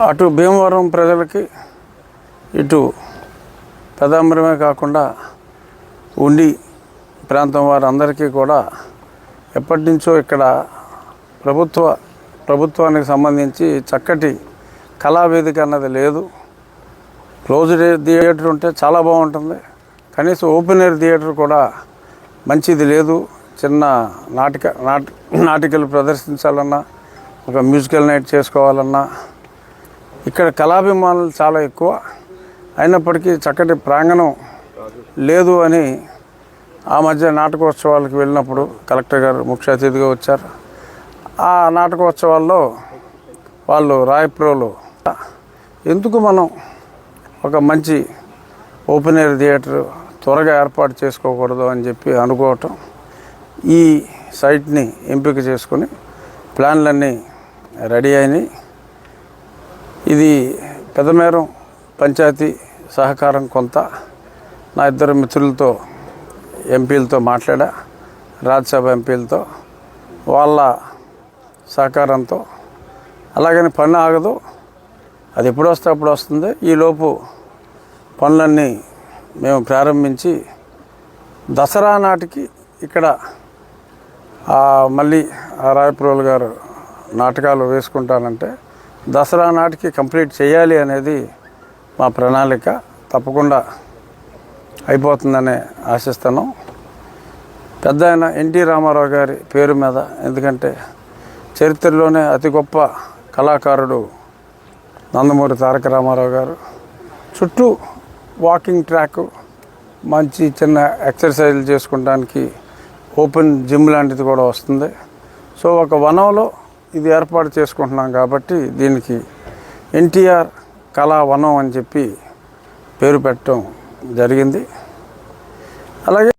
అటు భీమవరం ప్రజలకి ఇటు పెదాంబరమే కాకుండా ఉండి ప్రాంతం వారందరికీ కూడా ఎప్పటి నుంచో ఇక్కడ ప్రభుత్వానికి సంబంధించి చక్కటి కళావేదిక అన్నది లేదు. క్లోజ్డ్ థియేటర్ ఉంటే చాలా బాగుంటుంది. కనీసం ఓపెన్ ఎయిర్ థియేటర్ కూడా మంచిది లేదు. చిన్న నాటికలు ప్రదర్శించాలన్నా, ఒక మ్యూజికల్ నైట్ చేసుకోవాలన్నా ఇక్కడ కళాభిమానులు చాలా ఎక్కువ. అయినప్పటికీ చక్కటి ప్రాంగణం లేదు అని ఆ మధ్య నాటకోత్సవాలకు వెళ్ళినప్పుడు కలెక్టర్ గారు ముఖ్య అతిథిగా వచ్చారు. ఆ నాటకోత్సవాల్లో వాళ్ళు రాయప్రోలో ఎందుకు మనం ఒక మంచి ఓపెన్ ఎయిర్ థియేటర్ త్వరగా ఏర్పాటు చేసుకోకూడదు అని చెప్పి అనుకోవటం, ఈ సైట్ని ఎంపిక చేసుకుని ప్లాన్లన్నీ రెడీ అయినాయి. ఇది పెదమేరం పంచాయతీ సహకారం కొంత, నా ఇద్దరు మిత్రులతో ఎంపీలతో మాట్లాడా, రాజ్యసభ ఎంపీలతో, వాళ్ళ సహకారంతో. అలాగని పని ఆగదు, అది ఎప్పుడు వస్తే అప్పుడు వస్తుంది. ఈలోపు పనులన్నీ మేము ప్రారంభించి దసరా నాటికి ఇక్కడ మళ్ళీ రాయప్రోలు గారు నాటకాలు వేసుకుంటానంటే దసరా నాటికి కంప్లీట్ చేయాలి అనేది మా ప్రణాళిక. తప్పకుండా అయిపోతుందనే ఆశిస్తున్నాం. పెద్ద ఆయన ఎన్టీ రామారావు గారి పేరు మీద, ఎందుకంటే చరిత్రలోనే అతి గొప్ప కళాకారుడు నందమూరి తారక రామారావు గారు. చుట్టూ వాకింగ్ ట్రాక్, మంచి చిన్న ఎక్సర్సైజులు చేసుకోవడానికి ఓపెన్ జిమ్ లాంటిది కూడా వస్తుంది. సో ఒక వనంలో ఇది ఏర్పాటు చేసుకుంటున్నాం కాబట్టి దీనికి ఎన్టీఆర్ కళా వనం అని చెప్పి పేరు పెట్టడం జరిగింది. అలాగే